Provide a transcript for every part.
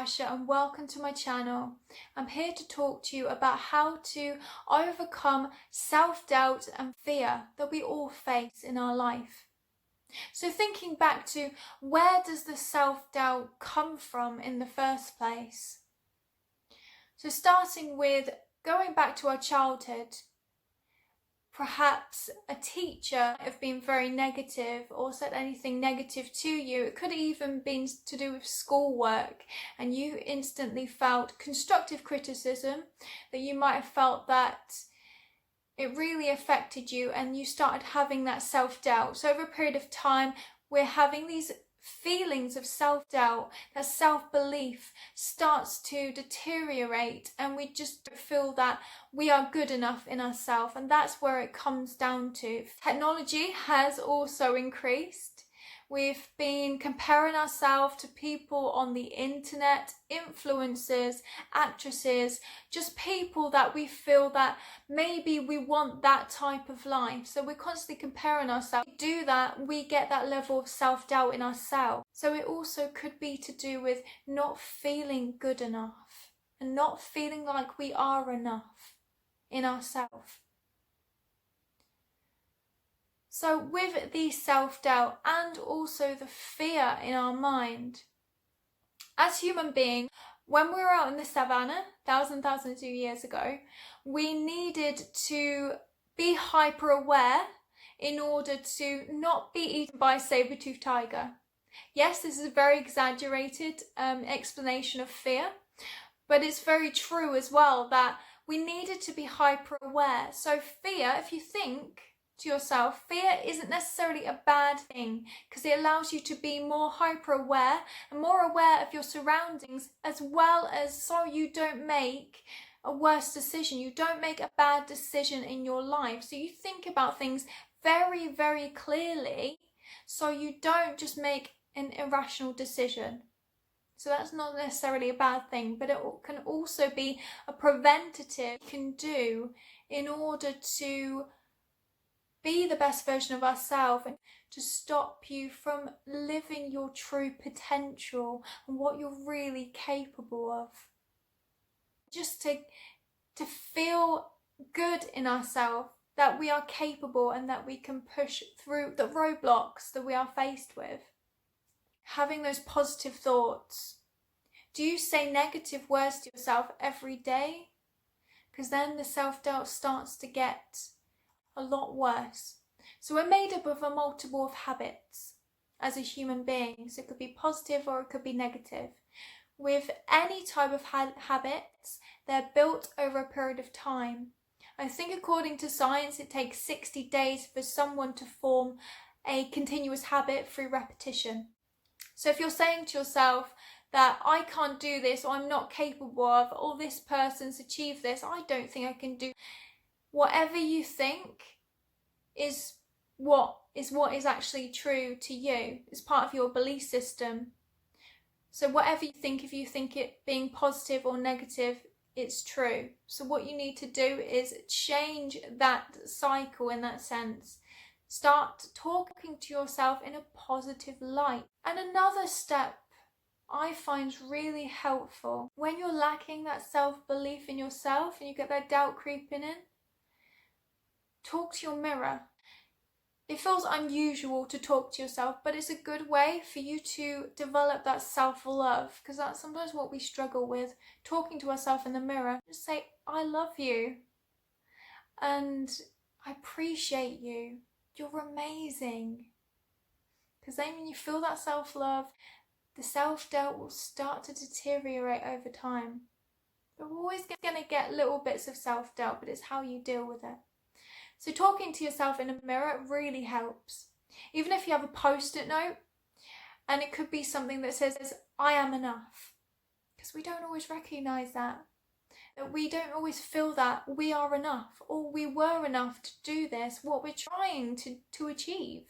Natasha and welcome to my channel. I'm here to talk to you about how to overcome self-doubt and fear that we all face in our life. So thinking back to where does the self-doubt come from in the first place? So starting with going back to our childhood, perhaps a teacher might have been very negative or said anything negative to you. It could have even been to do with schoolwork and you instantly felt constructive criticism, that you might have felt that it really affected you and you started having that self-doubt. So over a period of time, we're having these feelings of self-doubt, that self-belief starts to deteriorate and we just feel that we are good enough in ourselves, and that's where it comes down to. Technology has also increased. We've been comparing ourselves to people on the internet, influencers, actresses, just people that we feel that maybe we want that type of life. So we're constantly comparing ourselves. We do that, we get that level of self-doubt in ourselves. So it also could be to do with not feeling good enough and not feeling like we are enough in ourselves. So with the self-doubt and also the fear in our mind, as human beings, when we were out in the savannah thousands of years ago, we needed to be hyper aware in order to not be eaten by a saber-toothed tiger. Yes, this is a very exaggerated explanation of fear, but it's very true as well that we needed to be hyper aware. So fear, if you think to yourself, fear isn't necessarily a bad thing because it allows you to be more hyper aware and more aware of your surroundings, as well as so you don't make a worse decision. You don't make a bad decision in your life. So you think about things very, very clearly so you don't just make an irrational decision. So that's not necessarily a bad thing, but it can also be a preventative you can do in order to be the best version of ourselves and to stop you from living your true potential and what you're really capable of. Just to feel good in ourselves, that we are capable and that we can push through the roadblocks that we are faced with. Having those positive thoughts. Do you say negative words to yourself every day? Because then the self-doubt starts to get a lot worse. So we're made up of a multiple of habits as a human being. So it could be positive or it could be negative. With any type of habits, they're built over a period of time. I think according to science, it takes 60 days for someone to form a continuous habit through repetition. So if you're saying to yourself that I can't do this, or I'm not capable of, or this person's achieved this, I don't think I can do. Whatever you think is what is actually true to you. It's part of your belief system. So whatever you think, if you think it being positive or negative, it's true. So what you need to do is change that cycle in that sense. Start talking to yourself in a positive light. And another step I find really helpful when you're lacking that self-belief in yourself and you get that doubt creeping in, talk to your mirror. It feels unusual to talk to yourself, but it's a good way for you to develop that self-love, because that's sometimes what we struggle with, talking to ourselves in the mirror. Just say, I love you and I appreciate you. You're amazing. Because then when you feel that self-love, the self-doubt will start to deteriorate over time. But we're always going to get little bits of self-doubt, but it's how you deal with it. So talking to yourself in a mirror really helps. Even if you have a post-it note, and it could be something that says, I am enough. Because we don't always recognise that. That we don't always feel that we are enough, or we were enough to do this, what we're trying to achieve.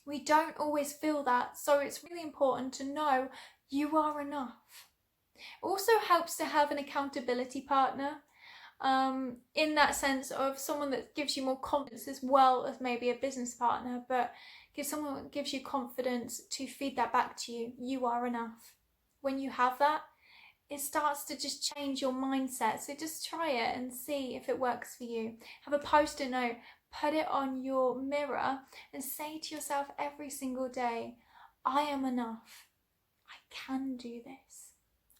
We don't always feel that, so it's really important to know you are enough. It also helps to have an accountability partner, in that sense of someone that gives you more confidence, as well as maybe a business partner, but someone that gives you confidence to feed that back to you. You are enough. when you have that, it starts to just change your mindset. So just try it and see if it works for you. Have a post-it note, put it on your mirror and say to yourself every single day, I am enough. I can do this.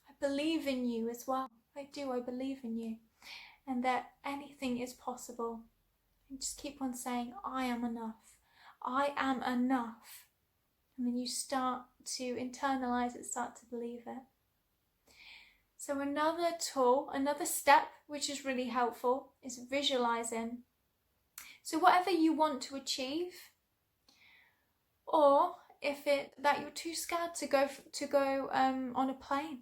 I believe in you as well. I believe in you. And that anything is possible. And just keep on saying, I am enough. I am enough. And then you start to internalize it, start to believe it. So another tool, another step, which is really helpful, is visualizing. So whatever you want to achieve, or if that you're too scared to go on a plane,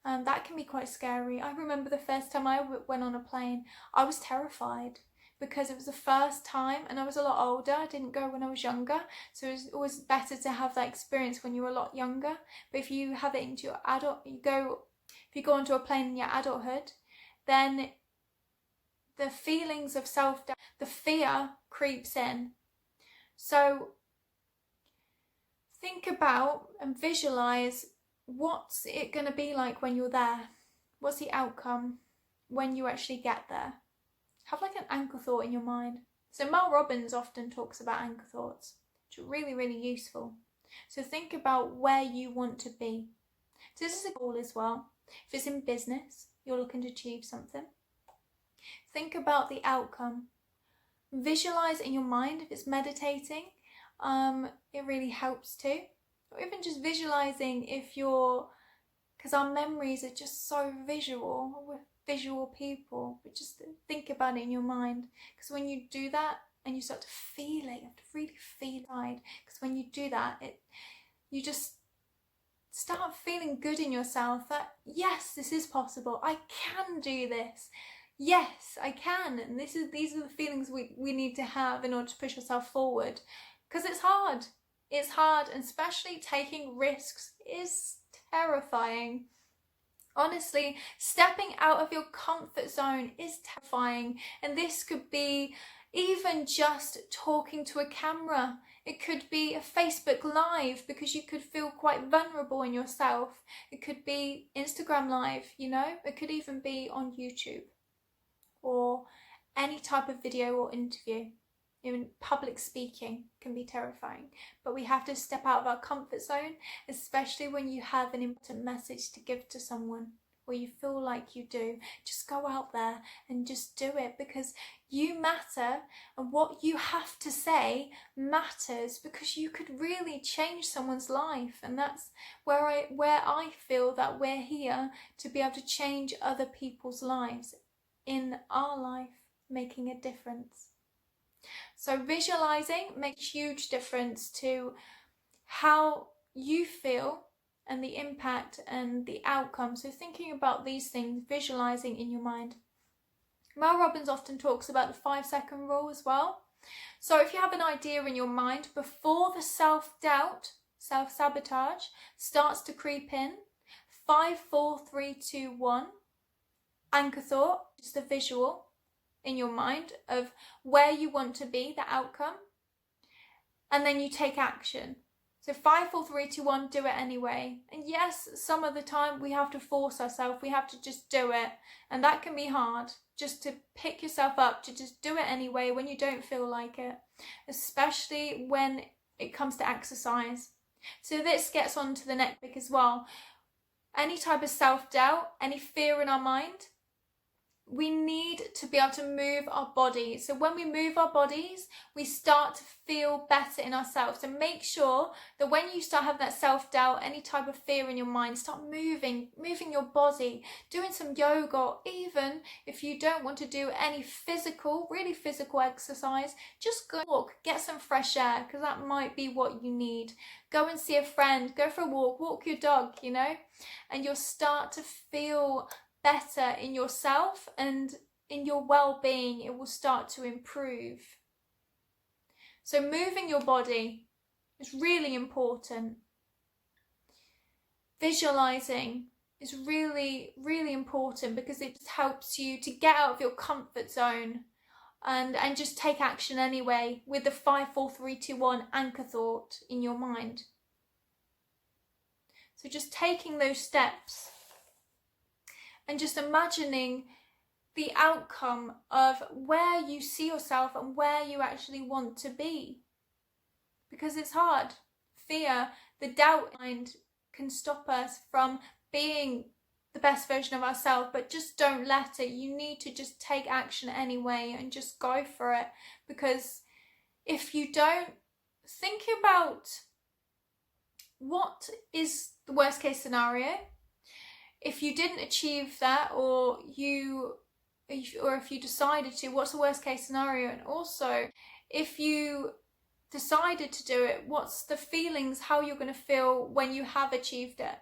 that can be quite scary. I remember the first time I went on a plane, I was terrified because it was the first time and I was a lot older. I didn't go when I was younger, so it's always better to have that experience when you're a lot younger. But if you have it into your if you go onto a plane in your adulthood, then the feelings of self-doubt, the fear creeps in. So think about and visualize, what's it going to be like when you're there? What's the outcome when you actually get there? Have like an anchor thought in your mind. So Mel Robbins often talks about anchor thoughts, which are really, really useful. So think about where you want to be. So this is a goal as well. If it's in business, you're looking to achieve something, think about the outcome. Visualize in your mind. If it's meditating, it really helps too. Or even just visualizing because our memories are just so visual. We're visual people, but just think about it in your mind. Because when you do that and you start to feel it, you have to really feel it. Because when you do that, you just start feeling good in yourself that, yes, this is possible. I can do this. Yes, I can. And these are the feelings we need to have in order to push yourself forward. Because it's hard. It's hard, and especially taking risks is terrifying. Honestly, stepping out of your comfort zone is terrifying. And this could be even just talking to a camera. It could be a Facebook Live, because you could feel quite vulnerable in yourself. It could be Instagram Live, It could even be on YouTube or any type of video or interview. Even public speaking can be terrifying. But we have to step out of our comfort zone, especially when you have an important message to give to someone, or you feel like you do. Just go out there and just do it, because you matter, and what you have to say matters, because you could really change someone's life. And that's where I feel that we're here to be able to change other people's lives in our life, making a difference. So visualizing makes a huge difference to how you feel and the impact and the outcome. So thinking about these things, visualizing in your mind. Mel Robbins often talks about the 5-second rule as well. So if you have an idea in your mind, before the self-doubt, self-sabotage starts to creep in, 5, 4, 3, 2, 1, anchor thought, just a visual in your mind of where you want to be, the outcome, and then you take action. So 5, 4, 3, 2, 1, do it anyway. And yes, some of the time we have to force ourselves, we have to just do it, and that can be hard, just to pick yourself up, to just do it anyway when you don't feel like it, especially when it comes to exercise. So this gets on to the next topic as well. Any type of self-doubt, any fear in our mind, we need to be able to move our bodies. So when we move our bodies, we start to feel better in ourselves. So make sure that when you start having that self-doubt, any type of fear in your mind, start moving your body, doing some yoga, or even if you don't want to do any really physical exercise, just go walk, get some fresh air, because that might be what you need. Go and see a friend, go for a walk your dog, and you'll start to feel better in yourself, and in your well-being it will start to improve. So moving your body is really important. Visualizing is really, really important, because it just helps you to get out of your comfort zone and just take action anyway, with the 5, 4, 3, 2, 1 anchor thought in your mind. So just taking those steps and just imagining the outcome of where you see yourself and where you actually want to be. Because it's hard. Fear, the doubt mind can stop us from being the best version of ourselves, but just don't let it. You need to just take action anyway and just go for it. Because if you don't, think about what is the worst case scenario. If you didn't achieve that, or if you decided to, what's the worst case scenario? And also, if you decided to do it, what's the feelings, how you're going to feel when you have achieved it?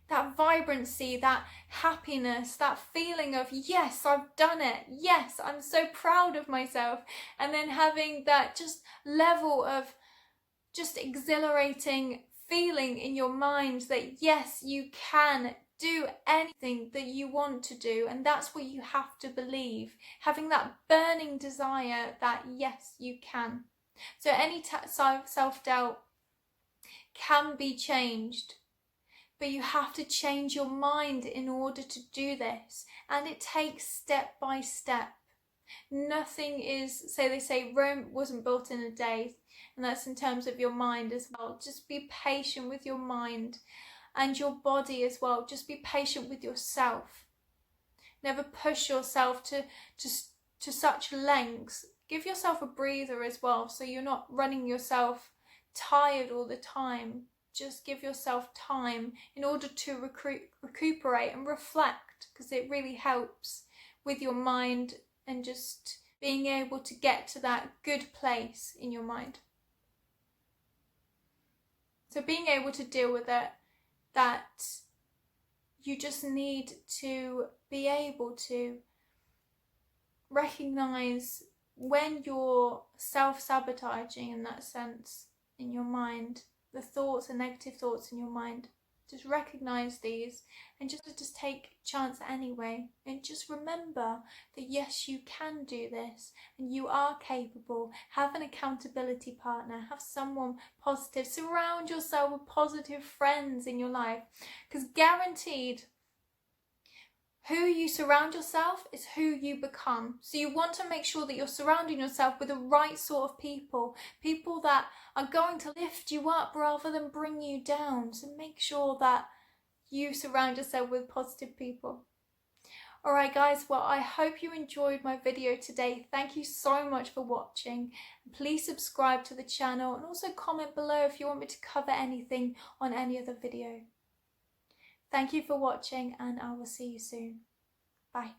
That vibrancy, that happiness, that feeling of, yes, I've done it. Yes, I'm so proud of myself. And then having that just level of just exhilarating feeling in your mind that, yes, you can do anything that you want to do. And that's what you have to believe. Having that burning desire that, yes, you can. So any self-doubt can be changed. But you have to change your mind in order to do this. And it takes step by step. Nothing is, they say Rome wasn't built in a day. And that's in terms of your mind as well. Just be patient with your mind and your body as well. Just be patient with yourself. Never push yourself to such lengths. Give yourself a breather as well, so you're not running yourself tired all the time. Just give yourself time in order to recuperate and reflect, because it really helps with your mind and just being able to get to that good place in your mind. So being able to deal with it, that you just need to be able to recognise when you're self-sabotaging in that sense in your mind, the thoughts and negative thoughts in your mind. Just recognise these and just take chance anyway. And just remember that yes, you can do this and you are capable. Have an accountability partner. Have someone positive. Surround yourself with positive friends in your life. Because guaranteed, who you surround yourself is who you become. So you want to make sure that you're surrounding yourself with the right sort of people. People that are going to lift you up rather than bring you down. So make sure that you surround yourself with positive people. Alright guys, well I hope you enjoyed my video today. Thank you so much for watching. Please subscribe to the channel and also comment below if you want me to cover anything on any other video. Thank you for watching and I will see you soon. Bye.